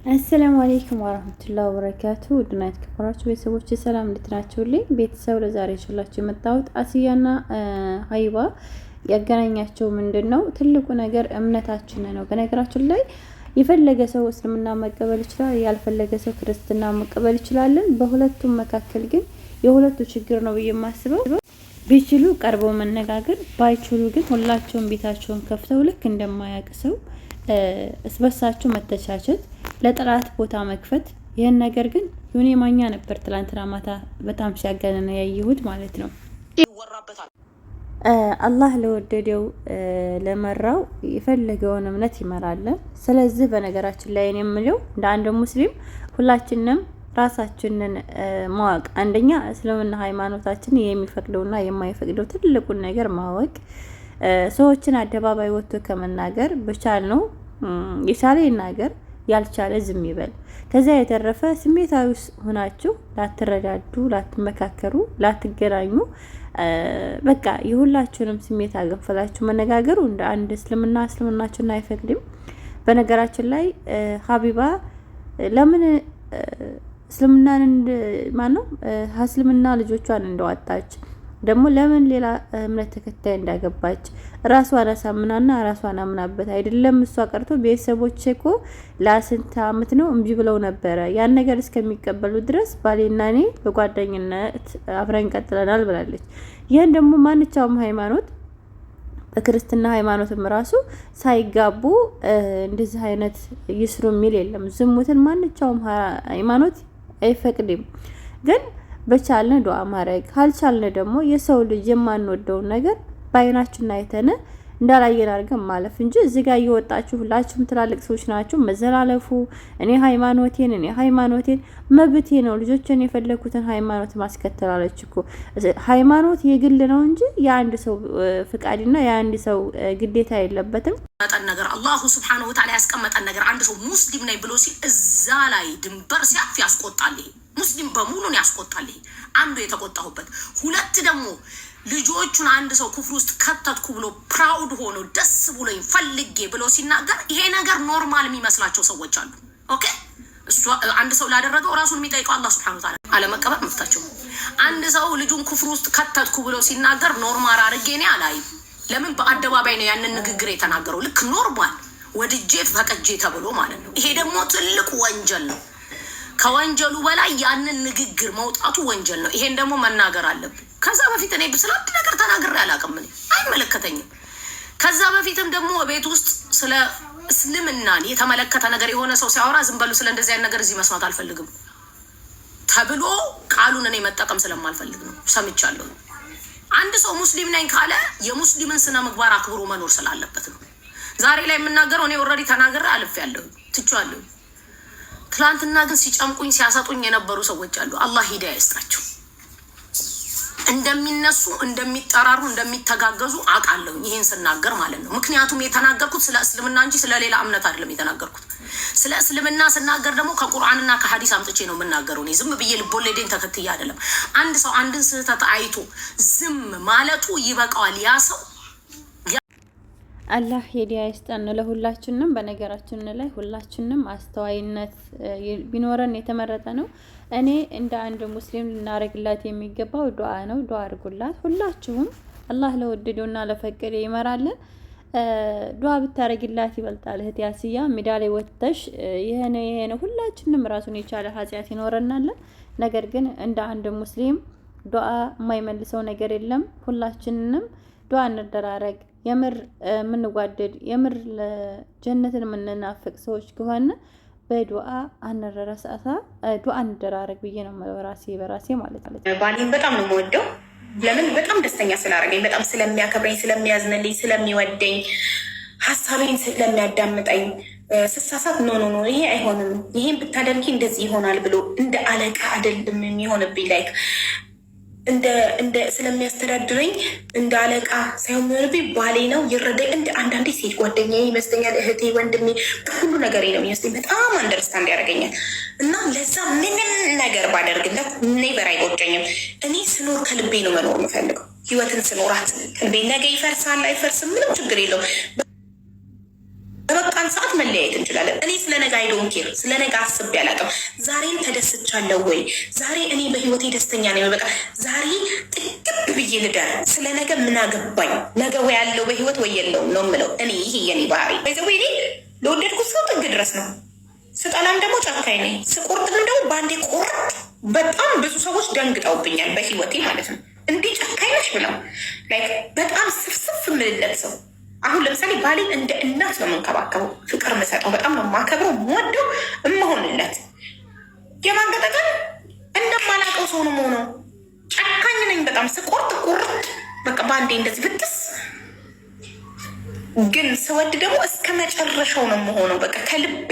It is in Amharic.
አሰላሙ አለይኩም ወራህመቱላሂ ወበረካቱ። ውድና የተከበራችሁ ቤተሰቦች ሰላም እንዴት ናችሁልኝ? ቤተሰብ ለዛሬ ይዤላችሁ የመጣሁት አስያና ሀይባ ያገናኛቸው ምንድነው? ትልቁ ነገር እምነታችን ነው። በነገራችን ላይ የፈለገ ሰው እስልምና መቀበል ይችላል፣ ያልፈለገ ሰው ክርስትና መቀበል ይችላልን። በሁለቱም መካከል ግን የሁለቱ ችግር ነው ብዬ የማስበው ቢችሉ ቀርበው መነጋገር፣ ባይችሉ ግን ሁላቸውም ቤታቸውን ከፍተው ልክ እንደማያውቅ ሰው እስበሳቸው መተቻቸት፣ ለጥላት ቦታ መክፈት። ይሄን ነገር ግን ዮኒ ማኛ ነበር ትላንትና ማታ በጣም ሲያገነነ ያየሁት ማለት ነው። አላህ ለወደደው ለመራው የፈለገውን እምነት ይመራል። ስለዚህ በነገራችን ላይ እኔ የምለው እንደ አንድ ሙስሊም ሁላችንም ራሳችንን ማወቅ፣ አንደኛ እስልምና ሃይማኖታችን የሚፈቅደውና የማይፈቅደው ትልቁን ነገር ማወቅ፣ ሰዎችን አደባባይ ወጥቶ ከመናገር በቻል ነው የቻለ ይናገር፣ ያልቻለ ዝም ይበል። ከዛ የተረፈ ስሜታዊ ሆናችሁ ላትረዳዱ፣ ላትመካከሩ፣ ላትገናኙ በቃ የሁላችሁንም ስሜት አገንፈላችሁ መነጋገሩ እንደ አንድ እስልምናችን አይፈቅድም። በነገራችን ላይ ሀቢባ ለምን እስልምናን ማነው እስልምና ልጆቿን እንደዋጣች ደግሞ ለምን ሌላ እምነት ተከታይ እንዳገባች ራሷን አሳምናና ራሷን አምናበት አይደለም እሷ ቀርቶ ቤተሰቦቼ እኮ ለስንት አመት ነው እምቢ ብለው ነበረ ያን ነገር እስከሚቀበሉ ድረስ ባሌና እኔ በጓደኝነት አብረን ቀጥለናል ብላለች። ይሄን ደግሞ ማንኛውም ሃይማኖት በክርስትና ሃይማኖትም ራሱ ሳይጋቡ እንደዚህ አይነት ይስሩ የሚል የለም። ዝሙትን ማንኛውም ሃይማኖት አይፈቅድም። ግን በቻልን ዱዓ ማድረግ ካልቻልን ደግሞ የሰው ልጅ የማንወደውን ነገር በአይናችን አይተን እንዳላየን አድርገን ማለፍ እንጂ እዚህ ጋር እየወጣችሁ ሁላችሁም ትላልቅ ሰዎች ናችሁ መዘላለፉ እኔ ሃይማኖቴን መብቴ ነው ልጆችን የፈለኩትን ሃይማኖት ማስከተል አለች እኮ። ሃይማኖት የግል ነው እንጂ የአንድ ሰው ፍቃድና የአንድ ሰው ግዴታ የለበትም። ነገር አላሁ ሱብሓነሁ ወተዓላ ያስቀመጠን ነገር አንድ ሰው ሙስሊም ነኝ ብሎ ሲል እዛ ላይ ድንበር ሲያልፍ ያስቆጣል። ሙስሊም በሙሉ ነው ያስቆጣል። አንዱ የተቆጣሁበት። ሁለት ደግሞ ልጆቹን አንድ ሰው ኩፍር ውስጥ ከተትኩ ብሎ ፕራውድ ሆኖ ደስ ብሎኝ ፈልጌ ብሎ ሲናገር ይሄ ነገር ኖርማል የሚመስላቸው ሰዎች አሉ። ኦኬ እሱ አንድ ሰው ላደረገው ራሱን የሚጠይቀው አላህ ሱብሓነሁ ወተዓላ አለመቀበል መፍታቸው። አንድ ሰው ልጁን ኩፍር ውስጥ ከተትኩ ብሎ ሲናገር ኖርማል አድርጌ እኔ አላይም። ለምን በአደባባይ ነው ያንን ንግግር የተናገረው? ልክ ኖርማል ወድጄ ፈቅጄ ተብሎ ማለት ነው። ይሄ ደግሞ ትልቅ ወንጀል ነው። ከወንጀሉ በላይ ያንን ንግግር መውጣቱ ወንጀል ነው። ይሄን ደግሞ መናገር አለብን። ከዛ በፊት እኔ ስለ አንድ ነገር ተናግሬ አላውቅም፣ አይመለከተኝም። ከዛ በፊትም ደግሞ ቤት ውስጥ ስለ እስልምናን የተመለከተ ነገር የሆነ ሰው ሲያወራ ዝም በሉ፣ ስለ እንደዚህ አይነት ነገር እዚህ መስማት አልፈልግም ተብሎ ቃሉን እኔ መጠቀም ስለማልፈልግ ነው። ሰምቻለሁ። አንድ ሰው ሙስሊም ነኝ ካለ የሙስሊምን ስነ ምግባር አክብሮ መኖር ስላለበት ነው። ዛሬ ላይ የምናገረው እኔ ኦልሬዲ ተናግሬ አልፌያለሁ፣ ትቼዋለሁ። ትላንትና ግን ሲጨምቁኝ ሲያሰጡኝ የነበሩ ሰዎች አሉ። አላህ ሂዳያ ይስጣቸው። እንደሚነሱ እንደሚጠራሩ እንደሚተጋገዙ አውቃለሁ፣ ይሄን ስናገር ማለት ነው። ምክንያቱም የተናገርኩት ስለ እስልምና እንጂ ስለ ሌላ እምነት አይደለም የተናገርኩት። ስለ እስልምና ስናገር ደግሞ ከቁርአንና ከሐዲስ አምጥቼ ነው የምናገረው። እኔ ዝም ብዬ ልቦለዴን ተከትዬ አይደለም። አንድ ሰው አንድን ስህተት አይቶ ዝም ማለቱ ይበቃዋል። ያ ሰው አላህ ሂዳያ ይስጠን ለሁላችንም። በነገራችን ላይ ሁላችንም አስተዋይነት ቢኖረን የተመረጠ ነው። እኔ እንደ አንድ ሙስሊም ልናረግላት የሚገባው ዱዓ ነው። ዱዓ አድርጉላት ሁላችሁም። አላህ ለወደደውና ለፈቀደ ይመራልን። ዱዓ ብታረግላት ይበልጣል። እህት ያስያ ሜዳ ላይ ወጥተሽ ይሄነ ሁላችንም ራሱን የቻለ ኃጢያት ይኖረናል። ነገር ግን እንደ አንድ ሙስሊም ዱዓ የማይመልሰው ነገር የለም። ሁላችንም ዱዓ እንደራረግ። የምር የምንጓደድ የምር ለጀነትን የምንናፍቅ ሰዎች ከሆነ በዱዓ አንረሳሳ፣ ዱዓ እንደራረግ ብዬ ነው በራሴ ማለት ነው። ባሌን በጣም ነው የምወደው። ለምን? በጣም ደስተኛ ስላደረገኝ፣ በጣም ስለሚያከብረኝ፣ ስለሚያዝንልኝ፣ ስለሚወደኝ፣ ሀሳቤን ስለሚያዳምጠኝ። ስሳሳት ኖ ይሄ አይሆንም፣ ይሄን ብታደርጊ እንደዚህ ይሆናል ብሎ እንደ አለቃ አይደለም የሚሆንብኝ ላይክ እንደ ስለሚያስተዳድረኝ እንደ አለቃ ሳይሆን የሚሆንብኝ ባሌ ነው። ይረዳኝ። እንደ አንዳንዴ ሴት ጓደኛ ይመስለኛል፣ እህቴ፣ ወንድሜ፣ ሁሉ ነገር ነው የሚመስለኝ። በጣም አንደርስታንድ ያደርገኛል እና ለዛ ምንም ነገር ባደርግለት ኔቨር አይቆጨኝም። እኔ ስኖር ከልቤ ነው መኖር የምፈልገው። ህይወትን ስኖራት ከልቤ ነገ ይፈርሳል አይፈርስም ምንም ችግር የለውም። በበቃን ሰዓት መለያየት እንችላለን። እኔ ስለ ነገ አይዶን ኬር፣ ስለ ነገ አስቤ አላውቅም። ዛሬን ተደስቻለሁ ወይ? ዛሬ እኔ በህይወቴ ደስተኛ ነኝ? በቃ ዛሬ ጥግብ ብዬ ልደር። ስለ ነገ ምን አገባኝ? ነገ ወይ ያለው በህይወት ወይ የለውም ነው የምለው እኔ። ይሄ የኔ ባህሪ ይዘው እኔ ለወደድኩት ሰው ጥግ ድረስ ነው። ስጠላም ደግሞ ጨካኝ ነኝ። ስቆርጥም ደግሞ በአንዴ ቆርጥ። በጣም ብዙ ሰዎች ደንግጠውብኛል በህይወቴ ማለት ነው። እንዲህ ጨካኝ ነሽ ብለው በጣም ስፍስፍ የምልለት ሰው። አሁን ለምሳሌ ባሌን እንደ እናት ነው የምንከባከበው፣ ፍቅር የምሰጠው፣ በጣም ነው የማከብረው፣ የምወደው፣ እመሆንለት። የማንገጠገን እንደማላውቀው ሰው ነው የምሆነው። ጨካኝ ነኝ በጣም። ስቆርጥ ቁርጥ በቃ በአንዴ እንደዚህ ብትስ። ግን ስወድ ደግሞ እስከ መጨረሻው ነው የምሆነው በቃ ከልቤ